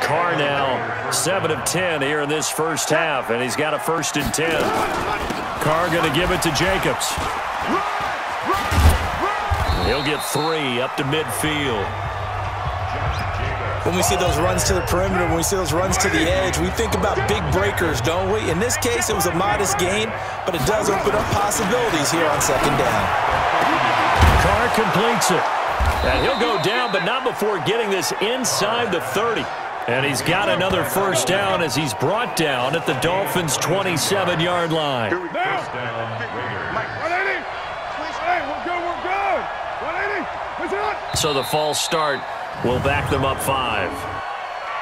Carr now 7 of 10 here in this first half, and he's got a 1st and 10. Carr going to give it to Jacobs. He'll get 3 up to midfield. When we see those runs to the perimeter, when we see those runs to the edge, we think about big breakers, don't we? In this case, it was a modest gain, but it does open up possibilities here on 2nd down. Carr completes it. And he'll go down, but not before getting this inside the 30. And he's got another 1st down as he's brought down at the Dolphins' 27-yard line. Here we go. Mike, 180. Hey, we're good, we're good. 180. What's it? So the false start will back them up 5.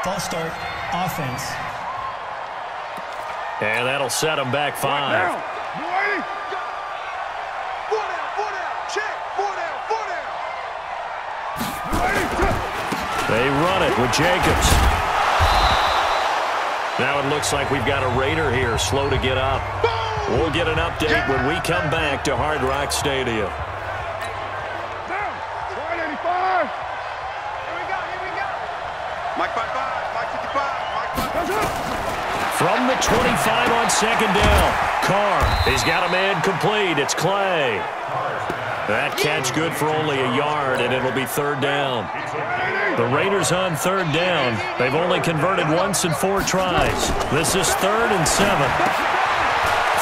False start, offense. And that'll set them back 5. 180. 4 down, check. 4 down. They run it with Jacobs. Now it looks like we've got a Raider here, slow to get up. We'll get an update when we come back to Hard Rock Stadium. Down. 185. Here we go. Mike 55, Mike 55, Mike 55. From the 25 on 2nd down. Carr, he's got a man complete. It's Clay. That catch good for only a yard, and it'll be 3rd down. The Raiders on 3rd down. They've only converted once in 4 tries. This is 3rd and 7.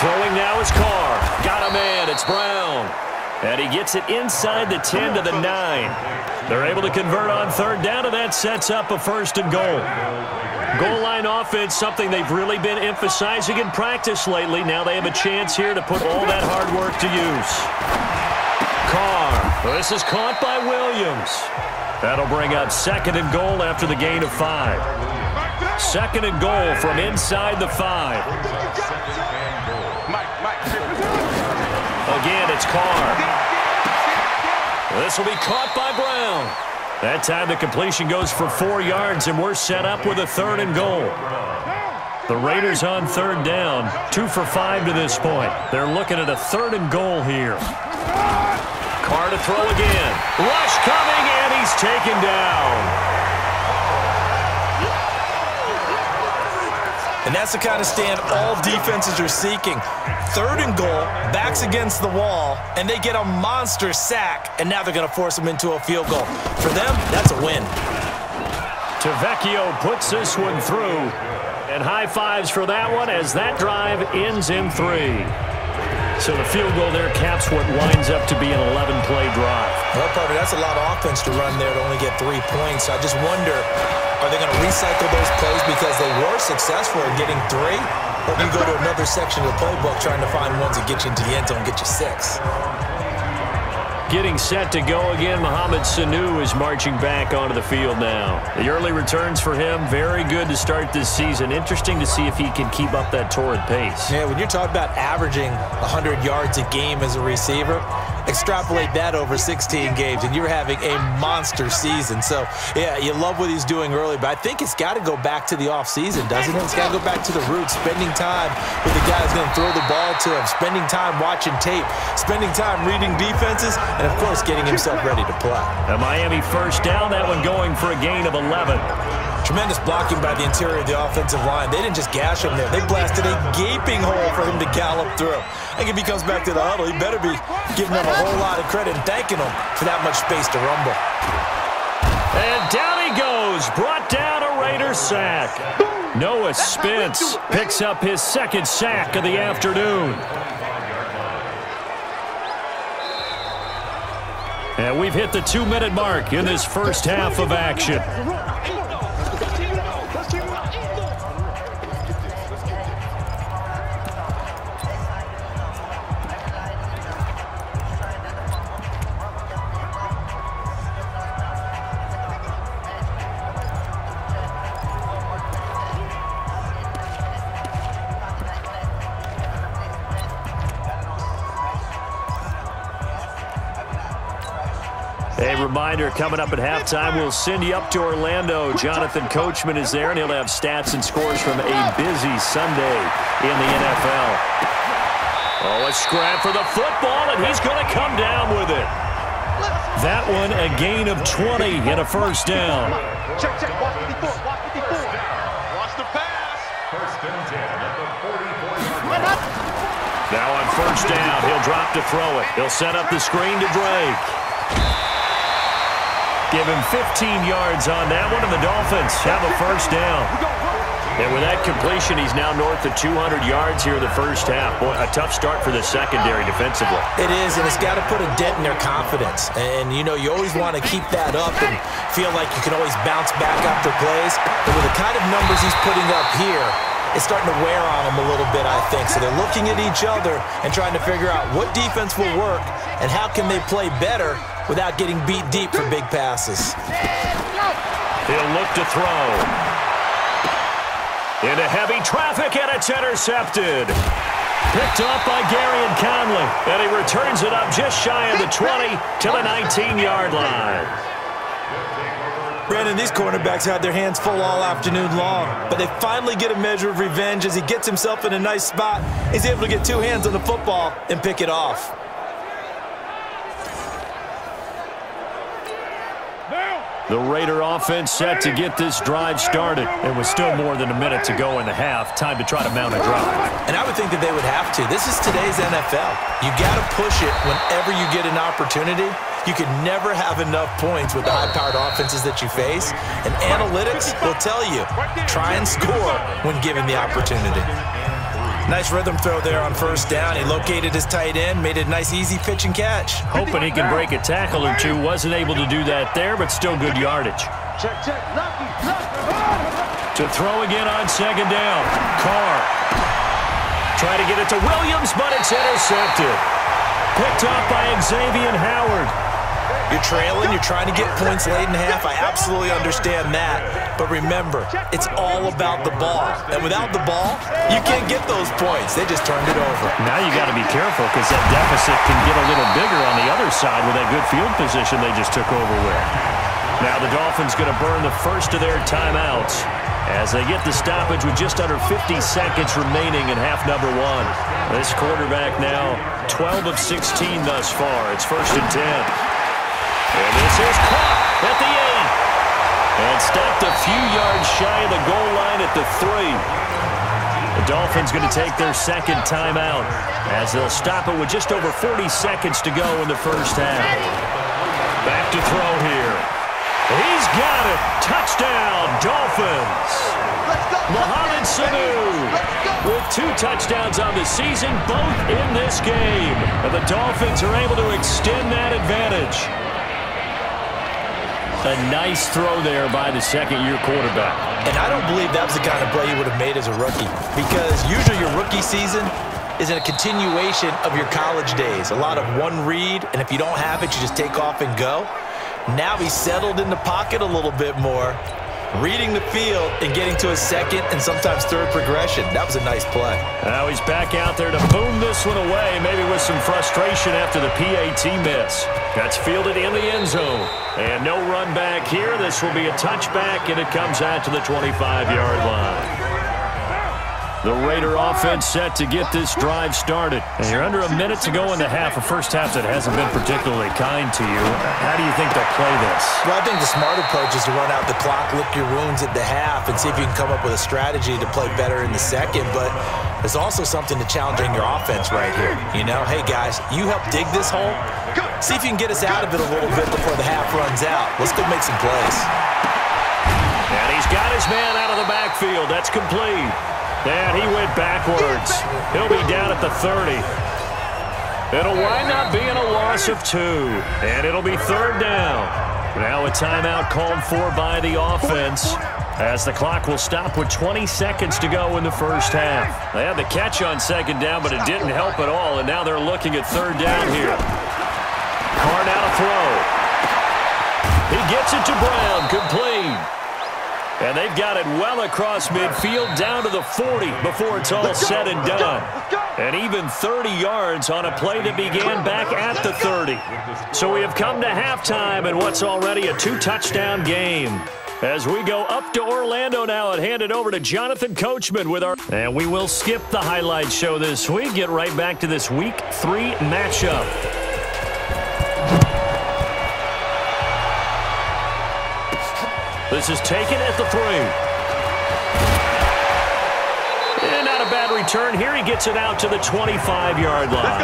Throwing now is Carr. Got a man. It's Brown. And he gets it inside the 10 to the 9. They're able to convert on 3rd down, and that sets up a 1st and goal. Goal line offense, something they've really been emphasizing in practice lately. Now they have a chance here to put all that hard work to use. Carr. This is caught by Williams. That'll bring up 2nd and goal after the gain of 5. 2nd and goal from inside the 5. Again, it's Carr. This will be caught by Brown. That time the completion goes for 4 yards, and we're set up with a 3rd and goal. The Raiders on 3rd down, 2 for 5 to this point. They're looking at a 3rd and goal here. Carr to throw again. Rush coming, and he's taken down. And that's the kind of stand all defenses are seeking. 3rd and goal, backs against the wall, and they get a monster sack, and now they're going to force them into a field goal. For them, that's a win. Tavecchio puts this one through, and high fives for that one as that drive ends in 3. So the field goal there caps what winds up to be an 11-play drive. Well, partner, that's a lot of offense to run there to only get 3 points. I just wonder, are they going to recycle those plays because they were successful in getting 3? Or do you go to another section of the playbook trying to find ones that get you into the end zone and get you 6? Getting set to go again, Mohamed Sanu is marching back onto the field now. The early returns for him, very good to start this season. Interesting to see if he can keep up that torrid pace. Yeah, when you're talking about averaging 100 yards a game as a receiver, extrapolate that over 16 games, and you're having a monster season. So, yeah, you love what he's doing early, but I think it's got to go back to the offseason, doesn't it? It's got to go back to the roots, spending time with the guy who's going to throw the ball to him, spending time watching tape, spending time reading defenses, and, of course, getting himself ready to play. A Miami 1st down, that one going for a gain of 11. Tremendous blocking by the interior of the offensive line. They didn't just gash him there. They blasted a gaping hole for him to gallop through. I think if he comes back to the huddle, he better be giving them a whole lot of credit and thanking them for that much space to rumble. And down he goes. Brought down a Raider sack. Noah Spence picks up his 2nd sack of the afternoon. And we've hit the 2-minute mark in this first half of action. A reminder, coming up at halftime, we'll send you up to Orlando. Jonathan Coachman is there, and he'll have stats and scores from a busy Sunday in the NFL. Oh, a scrap for the football, and he's going to come down with it. That one, a gain of 20 and a 1st down. Check, watch 54, watch 54. Now on first down, he'll drop to throw it. He'll set up the screen to Drake. Give him 15 yards on that one, and the Dolphins have a first down. And with that completion, he's now north of 200 yards here in the first half. Boy, a tough start for the secondary defensively. It is, and it's got to put a dent in their confidence. And, you know, you always want to keep that up and feel like you can always bounce back after plays. But with the kind of numbers he's putting up here, it's starting to wear on them a little bit, I think. So they're looking at each other and trying to figure out what defense will work and how can they play better without getting beat deep for big passes. He'll look to throw. Into heavy traffic, and it's intercepted. Picked off by Gary and Conley, and he returns it up just shy of the 20 to the 19-yard line. Brandon, these cornerbacks had their hands full all afternoon long, but they finally get a measure of revenge as he gets himself in a nice spot. He's able to get two hands on the football and pick it off. The Raider offense set to get this drive started. And with still more than a minute to go in the half, time to try to mount a drive. And I would think that they would have to. This is today's NFL. You got to push it whenever you get an opportunity. You can never have enough points with the high-powered offenses that you face. And analytics will tell you, try and score when given the opportunity. Nice rhythm throw there on first down. He located his tight end, made a nice easy pitch and catch. Hoping he can break a tackle or two. Wasn't able to do that there, but still good yardage. To throw again on second down. Carr. Try to get it to Williams, but it's intercepted. Picked off by Xavier Howard. You're trailing, you're trying to get points late in half. I absolutely understand that. But remember, it's all about the ball. And without the ball, you can't get those points. They just turned it over. Now you got to be careful because that deficit can get a little bigger on the other side with that good field position they just took over with. Now the Dolphins going to burn the first of their timeouts as they get the stoppage with just under 50 seconds remaining in half number one. This quarterback now 12 of 16 thus far. It's 1st and 10. And this is caught at the 8. And stopped a few yards shy of the goal line at the 3. The Dolphins going to take their second timeout as they'll stop it with just over 40 seconds to go in the first half. Back to throw here. He's got it. Touchdown, Dolphins. Mohamed Sanu with 2 touchdowns on the season, both in this game. And the Dolphins are able to extend that advantage. A nice throw there by the second-year quarterback. And I don't believe that was the kind of play he would have made as a rookie, because usually your rookie season is a continuation of your college days. A lot of one read, and if you don't have it, you just take off and go. Now he's settled in the pocket a little bit more, reading the field and getting to his second and sometimes third progression. That was a nice play. Now he's back out there to boom this one away, maybe with some frustration after the PAT miss. That's fielded in the end zone. And no run back here. This will be a touchback, and it comes out to the 25-yard line. The Raider offense set to get this drive started. And you're under a minute to go in the half, a first half that hasn't been particularly kind to you. How do you think they'll play this? Well, I think the smart approach is to run out the clock, lick your wounds at the half, and see if you can come up with a strategy to play better in the second. But there's also something to challenging your offense right here. You know, hey, guys, you help dig this hole. See if you can get us out of it a little bit before the half runs out. Let's go make some plays. And he's got his man out of the backfield. That's complete. And he went backwards. He'll be down at the 30. It'll wind up being a loss of 2. And it'll be 3rd down. Now a timeout called for by the offense as the clock will stop with 20 seconds to go in the first half. They had the catch on second down, but it didn't help at all. And now they're looking at 3rd down here. Carr now to throw. He gets it to Brown, complete. And they've got it well across midfield down to the 40 before it's all said and done. And even 30 yards on a play that began back at the 30. So we have come to halftime in what's already a 2-touchdown game. As we go up to Orlando now and hand it over to Jonathan Coachman with our... And we will skip the highlight show this week. Get right back to this Week 3 matchup. This is taken at the 3. And not a bad return here. He gets it out to the 25-yard line.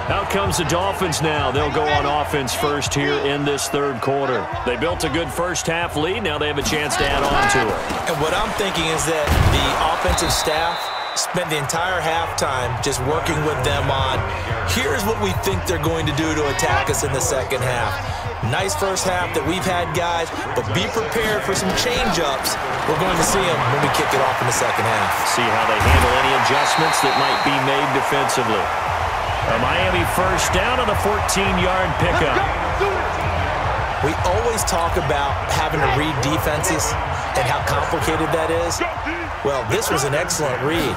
Out comes the Dolphins now. They'll go on offense first here in this third quarter. They built a good first-half lead. Now they have a chance to add on to it. And what I'm thinking is that the offensive staff spent the entire halftime just working with them on, here's what we think they're going to do to attack us in the second half. Nice first half that we've had, guys, but be prepared for some change-ups. We're going to see them when we kick it off in the second half. See how they handle any adjustments that might be made defensively. A Miami first down on a 14-yard pickup. We always talk about having to read defenses and how complicated that is. Well, this was an excellent read.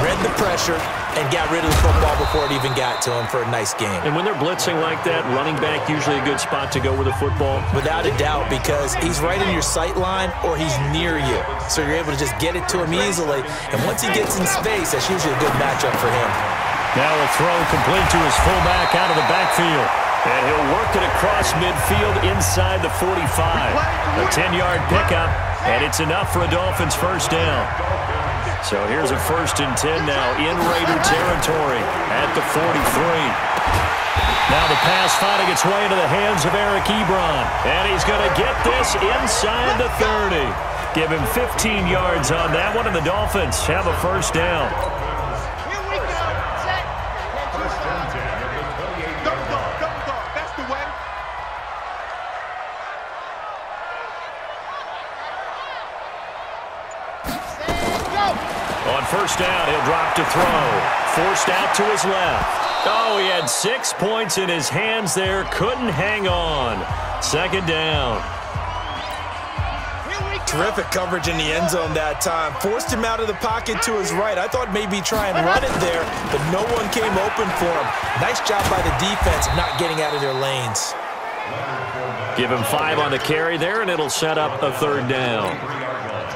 Read the pressure and got rid of the football before it even got to him for a nice game. And when they're blitzing like that, running back usually a good spot to go with the football? Without a doubt, because he's right in your sight line or he's near you. So you're able to just get it to him easily. And once he gets in space, that's usually a good matchup for him. Now a throw complete to his fullback out of the backfield. And he'll work it across midfield inside the 45. A 10-yard pickup, and it's enough for a Dolphins first down. So here's a 1st and 10 now in Raider territory at the 43. Now the pass finding its way into the hands of Eric Ebron. And he's going to get this inside the 30. Give him 15 yards on that one, and the Dolphins have a first down. First down, he'll drop to throw. Forced out to his left. Oh, he had 6 points in his hands there. Couldn't hang on. Second down. Terrific coverage in the end zone that time. Forced him out of the pocket to his right. I thought maybe try and run it there, but no one came open for him. Nice job by the defense of not getting out of their lanes. Give him 5 on the carry there, and it'll set up a third down.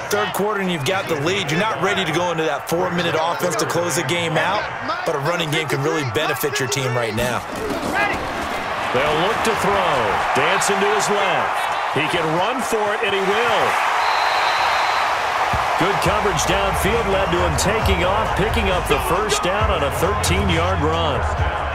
Third quarter and you've got the lead. You're not ready to go into that 4-minute offense to close the game out, but a running game can really benefit your team right now. They'll look to throw. Dancing to his left. He can run for it, and he will. Good coverage downfield led to him taking off, picking up the first down on a 13-yard run.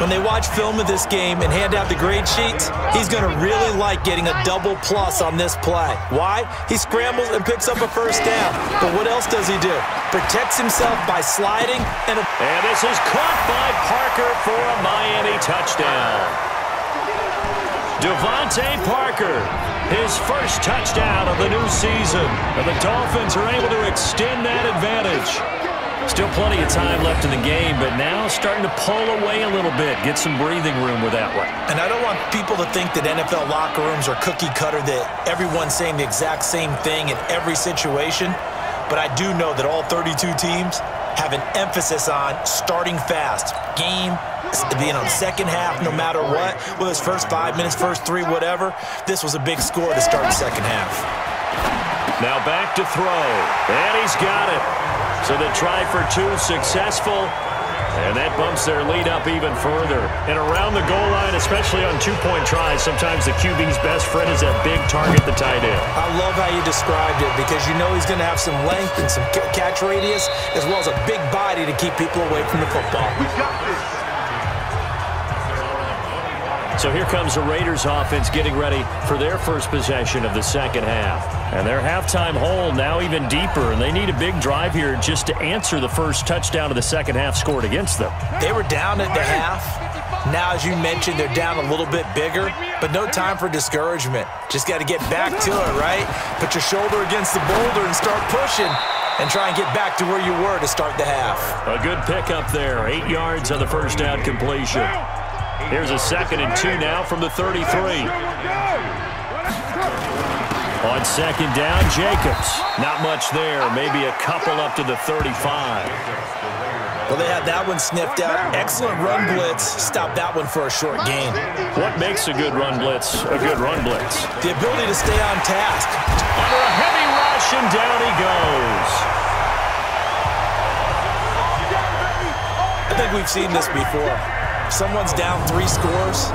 When they watch film of this game and hand out the grade sheets, he's going to really like getting a double plus on this play. Why? He scrambles and picks up a first down. But what else does he do? Protects himself by sliding. And this is caught by Parker for a Miami touchdown. Devontae Parker, his first touchdown of the new season. And the Dolphins are able to extend that advantage. Still plenty of time left in the game, but now starting to pull away a little bit, get some breathing room with that one. And I don't want people to think that NFL locker rooms are cookie cutter, that everyone's saying the exact same thing in every situation. But I do know that all 32 teams have an emphasis on starting fast. Game, being on second half no matter what, whether it's first 5 minutes, first 3, whatever. This was a big score to start the second half. Now back to throw, and he's got it. So the try for 2 successful, and that bumps their lead up even further. And around the goal line, especially on 2-point tries, sometimes the QB's best friend is that big target, the tight end. I love how you described it, because you know he's going to have some length and some catch radius, as well as a big body to keep people away from the football. We got this. So here comes the Raiders offense getting ready for their first possession of the second half. And their halftime hole now even deeper, and they need a big drive here just to answer the first touchdown of the second half scored against them. They were down at the half. Now, as you mentioned, they're down a little bit bigger, but no time for discouragement. Just got to get back to it, right? Put your shoulder against the boulder and start pushing and try and get back to where you were to start the half. A good pickup there, 8 yards on the first down completion. Here's a 2nd and 2 now from the 33. On second down, Jacobs. Not much there. Maybe a couple up to the 35. Well, they had that one sniffed out. Excellent run blitz. Stop that one for a short gain. What makes a good run blitz a good run blitz? The ability to stay on task. Under a heavy rush, and down he goes. I think we've seen this before. If someone's down 3 scores,